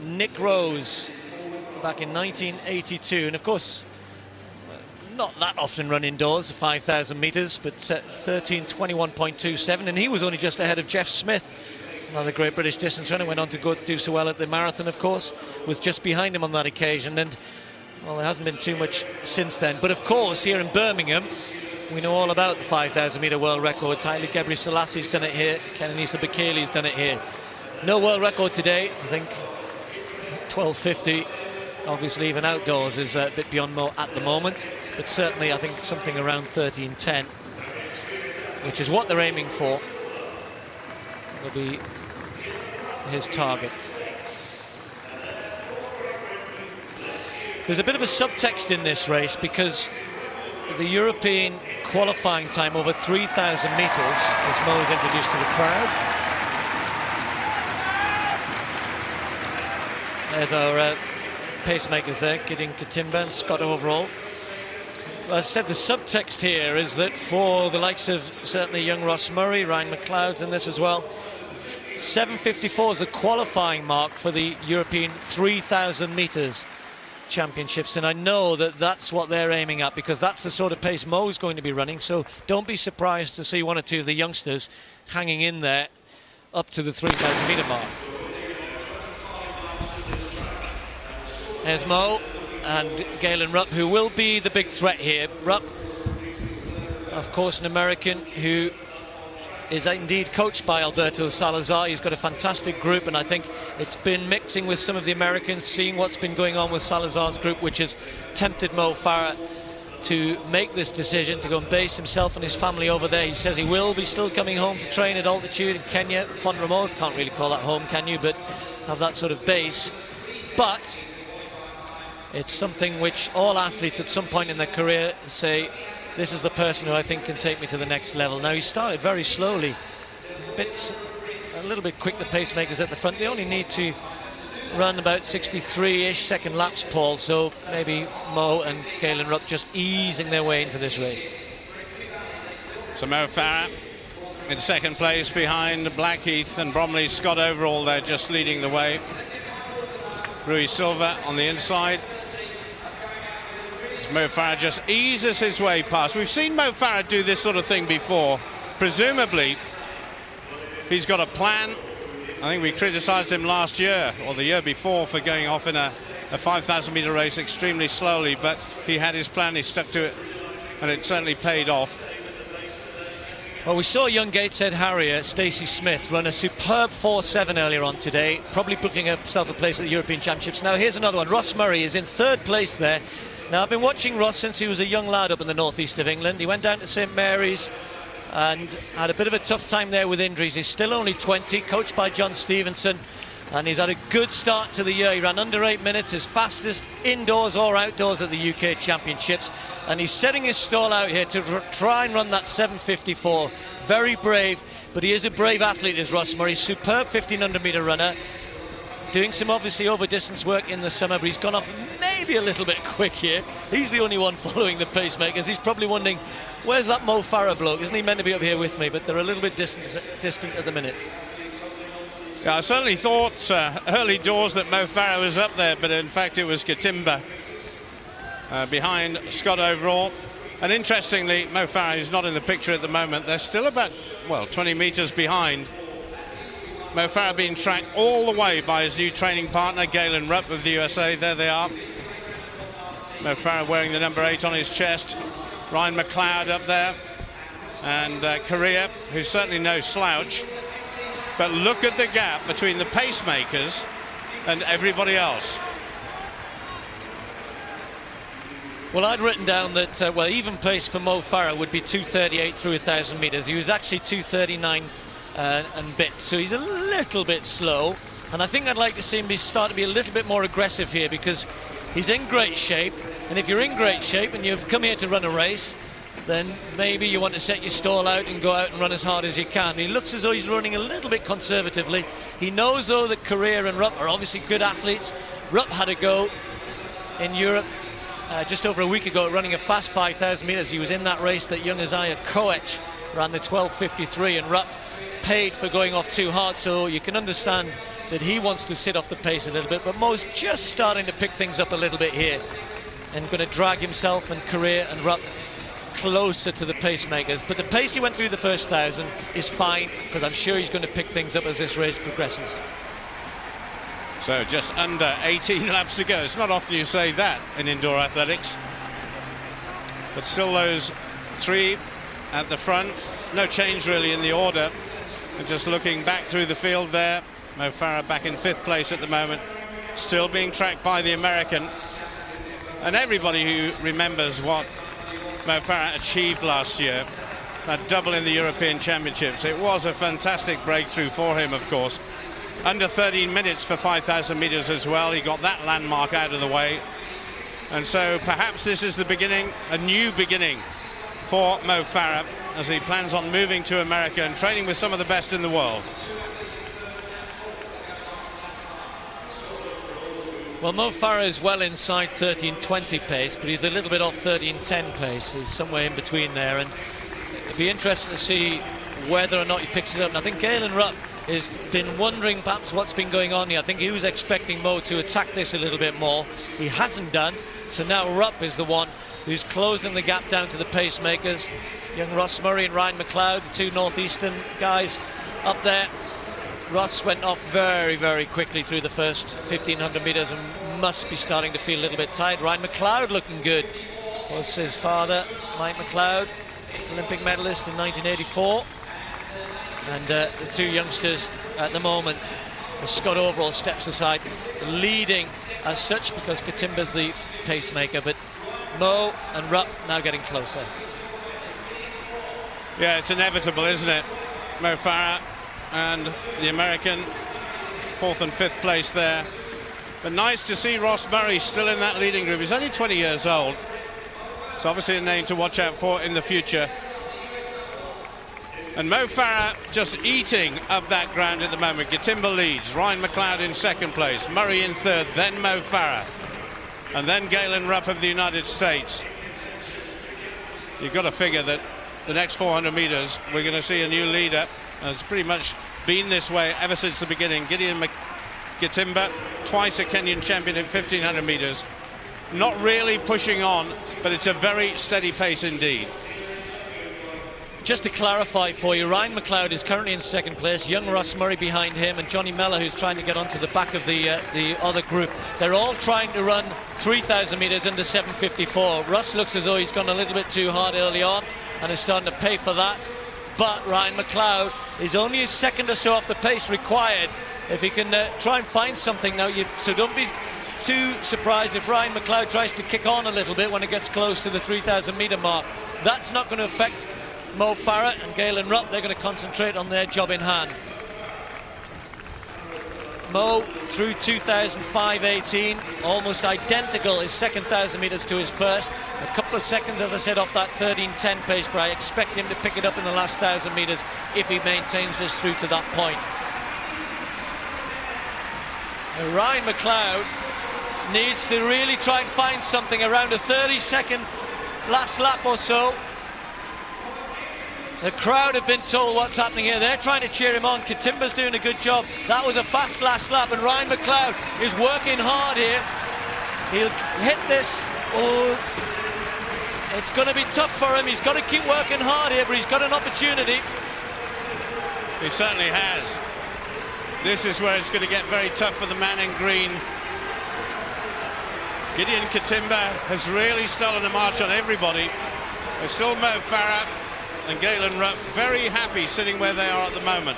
Nick Rose back in 1982, and of course not that often run indoors, 5,000 meters, but 13:21.27, and he was only just ahead of Jeff Smith, another great British distance runner. Went on to go do so well at the marathon, of course, was just behind him on that occasion, and well, there hasn't been too much since then. But of course, here in Birmingham, we know all about the 5,000 meter world records. Haile Gebrselassie done it here, Kenenisa Bekele's done it here. No world record today. I think 12:50, obviously even outdoors, is a bit beyond Mo at the moment, but certainly I think something around 13:10, which is what they're aiming for, will be his target. There's a bit of a subtext in this race because the European qualifying time over 3,000 meters, as Mo is introduced to the crowd. There's our pacemakers there, Gideon Katimba and Scott Overall. As I said, the subtext here is that for the likes of certainly young Ross Murray, Ryan McLeod's in this as well, 7:54 is a qualifying mark for the European 3,000 meters championships, and I know that that's what they're aiming at, because that's the sort of pace Mo's going to be running. So don't be surprised to see one or two of the youngsters hanging in there up to the 3,000 meter mark. There's Mo and Galen Rupp, who will be the big threat here. Rupp, of course, an American who is indeed coached by Alberto Salazar. He's got a fantastic group, and I think it's been mixing with some of the Americans, seeing what's been going on with Salazar's group, which has tempted Mo Farah to make this decision to go and base himself and his family over there. He says he will be still coming home to train at altitude in Kenya, Fonremo. Can't really call that home, can you? But have that sort of base. But it's something which all athletes at some point in their career say, this is the person who I think can take me to the next level. Now, he started very slowly, a little bit quick, the pacemakers at the front. They only need to run about 63-ish second laps, Paul, so maybe Mo and Galen Rupp just easing their way into this race. So Mo Farah in second place behind Blackheath and Bromley. Scott Overall there just leading the way. Rui Silva on the inside. Mo Farah just eases his way past. We've seen Mo Farah do this sort of thing before. Presumably, he's got a plan. I think we criticised him last year, or the year before, for going off in a 5,000 meter race extremely slowly, but he had his plan, he stuck to it, and it certainly paid off. Well, we saw young Gateshead Harrier, Stacey Smith, run a superb 4.7 earlier on today, probably booking himself a place at the European Championships. Now, here's another one. Ross Murray is in third place there. Now, I've been watching Ross since he was a young lad up in the northeast of England. He went down to St Mary's and had a bit of a tough time there with injuries. He's still only 20, coached by John Stevenson, and he's had a good start to the year. He ran under 8 minutes, his fastest indoors or outdoors at the UK Championships, and he's setting his stall out here to try and run that 7:54. Very brave, but he is a brave athlete, is Ross Murray. Superb 1,500 meter runner. Doing some obviously over distance work in the summer, but he's gone off maybe a little bit quick here. He's the only one following the pacemakers. He's probably wondering, where's that Mo Farah bloke? Isn't he meant to be up here with me? But they're a little bit distant at the minute. Yeah, I certainly thought early doors that Mo Farah was up there, but in fact it was Katimba behind Scott Overall. And interestingly, Mo Farah is not in the picture at the moment. They're still about, well, 20 meters behind. Mo Farah being tracked all the way by his new training partner, Galen Rupp of the USA. There they are. Mo Farah wearing the number 8 on his chest. Ryan McLeod up there. And Carrera, who's certainly no slouch. But look at the gap between the pacemakers and everybody else. Well, I'd written down that, well, even pace for Mo Farah would be 2:38 through 1,000 meters. He was actually 2:39 and bits, so he's a little bit slow, and I think I'd like to see him start to be a little bit more aggressive here, because he's in great shape, and if you're in great shape and you've come here to run a race, then maybe you want to set your stall out and go out and run as hard as you can. He looks as though he's running a little bit conservatively. He knows, though, that Carrera and Rupp are obviously good athletes. Rupp had a go in Europe just over a week ago, running a fast 5,000 meters. He was in that race that young Isaiah Koech ran the 12:53, and Rupp paid for going off too hard, so you can understand that he wants to sit off the pace a little bit, but Mo's just starting to pick things up a little bit here and going to drag himself and Carrera and Rupp closer to the pacemakers. But the pace he went through the first 1,000 is fine, because I'm sure he's going to pick things up as this race progresses. So just under 18 laps to go. It's not often you say that in indoor athletics, but still those three at the front. No change really in the order. And just looking back through the field there, Mo Farah back in 5th place at the moment, still being tracked by the American. And everybody who remembers what Mo Farah achieved last year, that double in the European Championships, it was a fantastic breakthrough for him, of course. Under 13 minutes for 5,000 meters as well. He got that landmark out of the way. And so perhaps this is the beginning, a new beginning for Mo Farah, as he plans on moving to America and training with some of the best in the world. Well, Mo Farah is well inside 13:20 pace, but he's a little bit off 13:10 pace. He's somewhere in between there, and it'd be interesting to see whether or not he picks it up. And I think Galen Rupp has been wondering perhaps what's been going on here. I think he was expecting Mo to attack this a little bit more. He hasn't done, so now Rupp is the one who's closing the gap down to the pacemakers. Young Ross Murray and Ryan McLeod, the two northeastern guys up there. Ross went off very, very quickly through the first 1,500 meters and must be starting to feel a little bit tired. Ryan McLeod looking good. Was his father, Mike McLeod, Olympic medalist in 1984. And the two youngsters at the moment, as Scott Overall steps aside, leading as such because Katimba's the pacemaker, but Mo and Rupp now getting closer. Yeah, it's inevitable, isn't it? Mo Farah and the American, 4th and 5th place there. But nice to see Ross Murray still in that leading group. He's only 20 years old. It's obviously a name to watch out for in the future. And Mo Farah just eating up that ground at the moment. Katimba leads, Ryan McLeod in 2nd place, Murray in 3rd, then Mo Farah, and then Galen Rupp of the United States. You've got to figure that the next 400 meters we're going to see a new leader. It's pretty much been this way ever since the beginning. Gideon Katimba, twice a Kenyan champion in 1,500 meters. Not really pushing on, but it's a very steady pace indeed. Just to clarify for you, Ryan McLeod is currently in 2nd place, young Ross Murray behind him, and Johnny Mellor, who's trying to get onto the back of the other group. They're all trying to run 3,000 meters under 7:54. Russ looks as though he's gone a little bit too hard early on and is starting to pay for that. But Ryan McLeod is only a second or so off the pace required if he can try and find something now. So don't be too surprised if Ryan McLeod tries to kick on a little bit when it gets close to the 3,000 meter mark. That's not going to affect Mo Farah and Galen Rupp. They're going to concentrate on their job in hand. Mo through 2005-18, almost identical his 2nd 1,000 meters to his first. A couple of seconds, as I said, off that 13:10 pace, but I expect him to pick it up in the last 1,000 meters if he maintains this through to that point. Now, Ryan McLeod needs to really try and find something around a 30-second last lap or so. The crowd have been told what's happening here. They're trying to cheer him on. Katimba's doing a good job. That was a fast last lap, and Ryan McLeod is working hard here. He'll hit this. Oh, it's going to be tough for him. He's got to keep working hard here, but he's got an opportunity. He certainly has. This is where it's going to get very tough for the man in green. Gideon Katimba has really stolen a march on everybody. There's still Mo Farah and Galen Rupp very happy sitting where they are at the moment.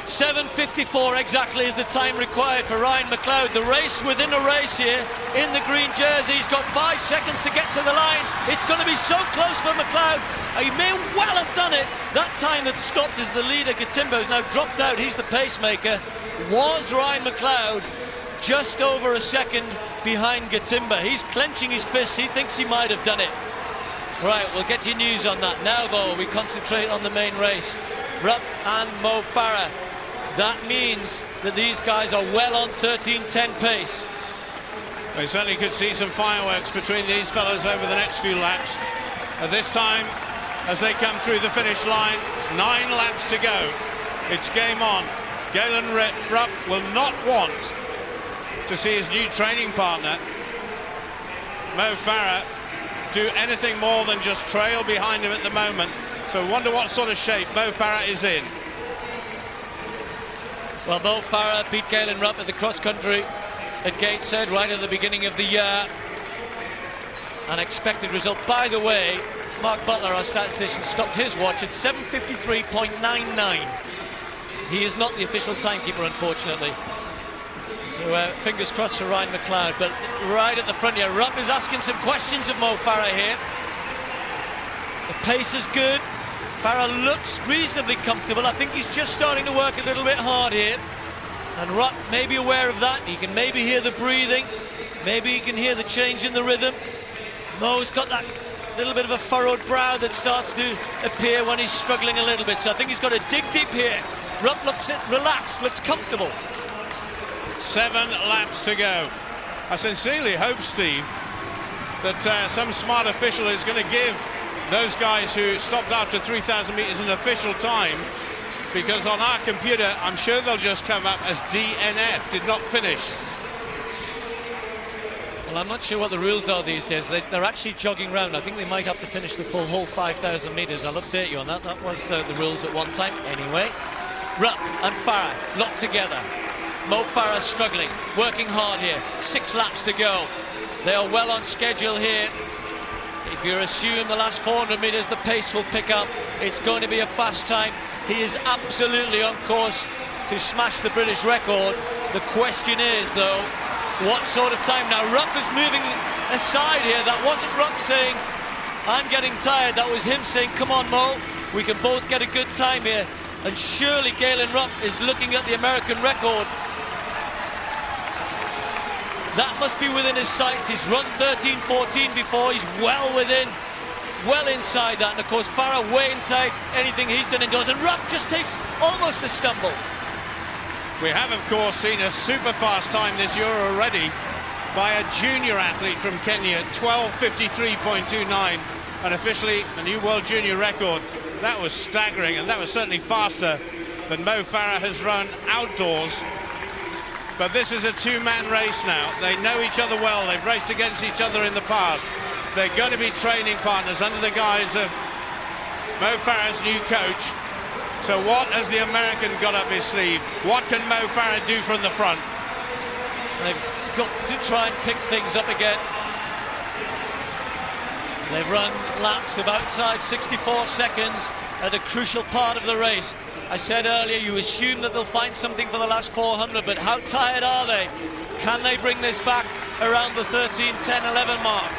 7:54 exactly is the time required for Ryan McLeod. The race within a race here in the green jersey. He's got 5 seconds to get to the line. It's going to be so close for McLeod. He may well have done it. That time that stopped is the leader. Katimba has now dropped out. He's the pacemaker. Was Ryan McLeod just over a second behind Katimba? He's clenching his fists. He thinks he might have done it. Right, we'll get you news on that. Now, though, we concentrate on the main race. Rupp and Mo Farah. That means that these guys are well on 13:10 pace. We certainly could see some fireworks between these fellas over the next few laps. At this time, as they come through the finish line, 9 laps to go. It's game on. Galen Rupp will not want to see his new training partner, Mo Farah, do anything more than just trail behind him at the moment. So wonder what sort of shape Mo Farah is in. Well, Mo Farah beat Galen Rupp at the cross-country at Gateshead right at the beginning of the year. Unexpected result. By the way, Mark Butler, our statistician, stopped his watch at 7:53.99. He is not the official timekeeper, unfortunately. So fingers crossed for Ryan McLeod. But right at the front here, Rupp is asking some questions of Mo Farah here. The pace is good. Farah looks reasonably comfortable. I think he's just starting to work a little bit hard here. And Rupp may be aware of that. He can maybe hear the breathing. Maybe he can hear the change in the rhythm. Mo's got that little bit of a furrowed brow that starts to appear when he's struggling a little bit. So I think he's got to dig deep here. Rupp looks relaxed, looks comfortable. 7 laps to go. I sincerely hope, Steve, that some smart official is going to give those guys who stopped after 3,000 meters an official time, because on our computer I'm sure they'll just come up as DNF, did not finish. Well, I'm not sure what the rules are these days. They're actually jogging round. I think they might have to finish the full whole 5,000 meters. I'll update you on that. That was the rules at one time. Anyway, Rupp and Farah locked together. Mo Farah struggling, working hard here. 6 laps to go. They are well on schedule here. If you assume the last 400 meters, the pace will pick up. It's going to be a fast time. He is absolutely on course to smash the British record. The question is, though, what sort of time? Now, Rupp is moving aside here. That wasn't Rupp saying, I'm getting tired. That was him saying, come on, Mo, we can both get a good time here. And surely Galen Rupp is looking at the American record. That must be within his sights. He's run 13:14 before. He's well inside that. And of course, Farah way inside anything he's done indoors. And Rupp just takes almost a stumble. We have, of course, seen a super fast time this year already by a junior athlete from Kenya, 12:53.29, and officially a new world junior record. That was staggering, and that was certainly faster than Mo Farah has run outdoors. But this is a two-man race now. They know each other well. They've raced against each other in the past. They're going to be training partners under the guise of Mo Farah's new coach. So what has the American got up his sleeve? What can Mo Farah do from the front? They've got to try and pick things up again. They've run laps of outside 64 seconds at a crucial part of the race. I said earlier, you assume that they'll find something for the last 400, but how tired are they? Can they bring this back around the 13, 10, 11 mark?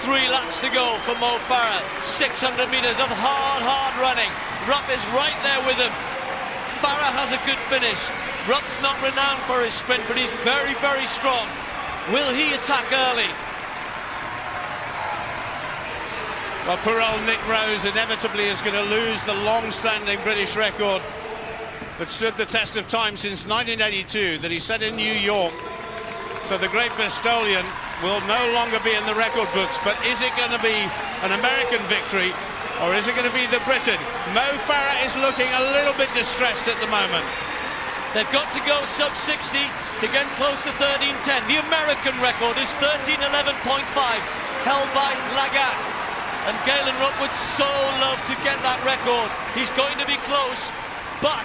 3 laps to go for Mo Farah. 600 meters of hard running. Rupp is right there with him. Farah has a good finish. Rupp's not renowned for his sprint, but he's very, very strong. Will he attack early? Well, poor old Nick Rose inevitably is going to lose the long-standing British record that stood the test of time since 1982, that he set in New York. So the great Bristolian will no longer be in the record books, but is it going to be an American victory, or is it going to be the Briton? Mo Farah is looking a little bit distressed at the moment. They've got to go sub-60 to get close to 13:10. The American record is 13:11.5, held by Lagat. And Galen Rupp would so love to get that record. He's going to be close, but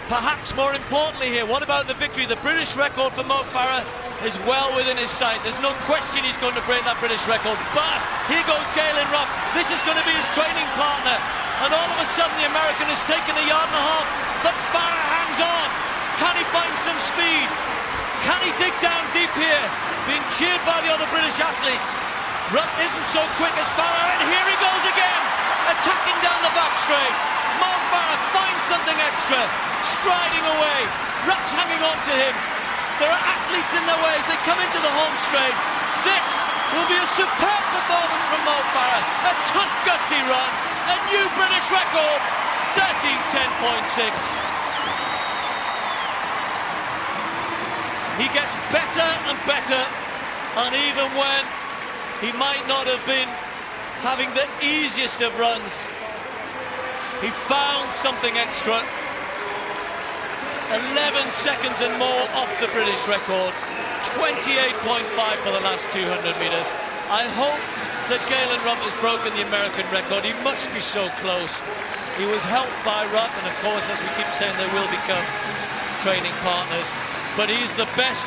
perhaps more importantly here, what about the victory? The British record for Mo Farah is well within his sight. There's no question he's going to break that British record, but here goes Galen Rupp. This is going to be his training partner, and all of a sudden the American has taken 1.5 yards, but Farah hangs on. Can he find some speed? Can he dig down deep here? Being cheered by the other British athletes. Rupp isn't so quick as Farah, and here he goes again, attacking down the back straight. Mo Farah finds something extra, striding away. Rupp's hanging on to him. There are athletes in their way as they come into the home straight. This will be a superb performance from Mo Farah. A tough, gutsy run, a new British record, 13:10.6. He gets better and better, and even when he might not have been having the easiest of runs, he found something extra. 11 seconds and more off the British record. 28.5 for the last 200 metres. I hope that Galen Rupp has broken the American record. He must be so close. He was helped by Rupp, and of course, as we keep saying, they will become training partners. But he's the best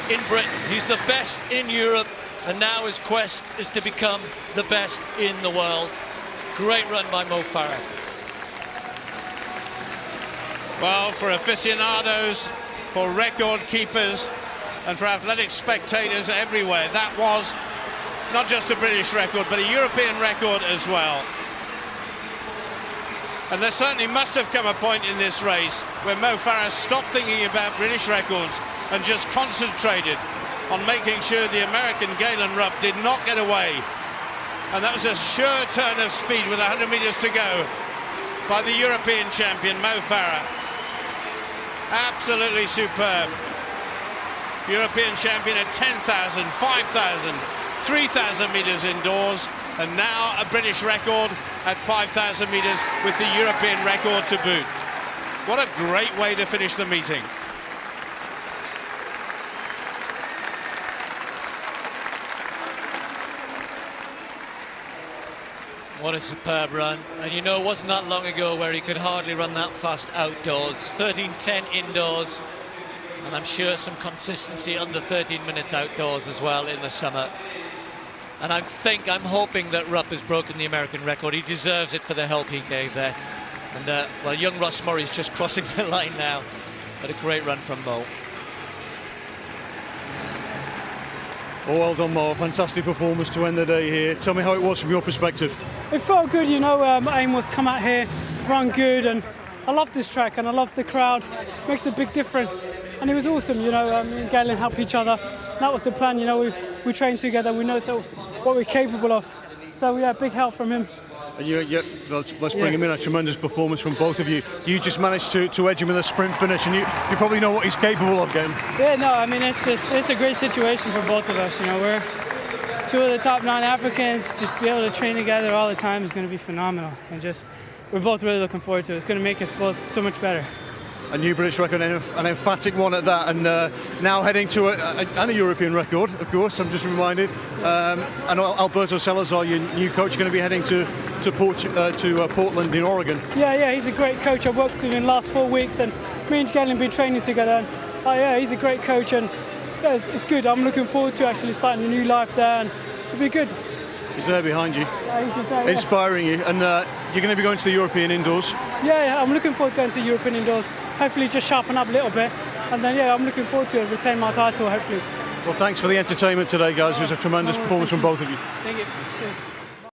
in Britain. He's the best in Europe, and now his quest is to become the best in the world. Great run by Mo Farah. Well, for aficionados, for record keepers, and for athletic spectators everywhere, that was not just a British record, but a European record as well. And there certainly must have come a point in this race where Mo Farah stopped thinking about British records and just concentrated on making sure the American Galen Rupp did not get away. And that was a sure turn of speed with 100 metres to go by the European champion, Mo Farah. Absolutely superb. European champion at 10,000, 5,000, 3,000 metres indoors, and now a British record at 5,000 metres with the European record to boot. What a great way to finish the meeting. What a superb run. And you know, it wasn't that long ago where he could hardly run that fast outdoors. 13:10 indoors, and I'm sure some consistency under 13 minutes outdoors as well in the summer. And I'm hoping that Rupp has broken the American record. He deserves it for the help he gave there. And well, young Ross Murray's just crossing the line now. But a great run from Mo. Oh, well done, Mo. Fantastic performance to end the day here. Tell me how it was from your perspective. It felt good, you know. Aim was come out here, run good, and I love this track and I love the crowd. Makes a big difference. And it was awesome, you know. Me and Galen help each other. That was the plan, you know. We train together. We know what we're capable of. So yeah, big help from him. And let's bring him in. A tremendous performance from both of you. You just managed to edge him with a sprint finish, and you probably know what he's capable of, Galen. Yeah, no, I mean it's a great situation for both of us. You know, we're two of the top 9 Africans. To be able to train together all the time is going to be phenomenal, and we're both really looking forward to it. It's going to make us both so much better. A new British record, an emphatic one at that, and now heading to a European record, of course. I'm just reminded. And Alberto Salazar, your new coach, going to be heading to Portland in Oregon. Yeah, he's a great coach. I've worked with him in the last 4 weeks, and me and Galen have been training together. And, he's a great coach, and yeah, it's good. I'm looking forward to actually starting a new life there, and it'll be good. He's there behind you, he's just there, inspiring you, and you're going to be going to the European indoors. Yeah, I'm looking forward to going to European indoors. Hopefully just sharpen up a little bit, and then I'm looking forward to it, retain my title hopefully. Well, thanks for the entertainment today, guys. It was a tremendous performance from both of you. Thank you. Cheers.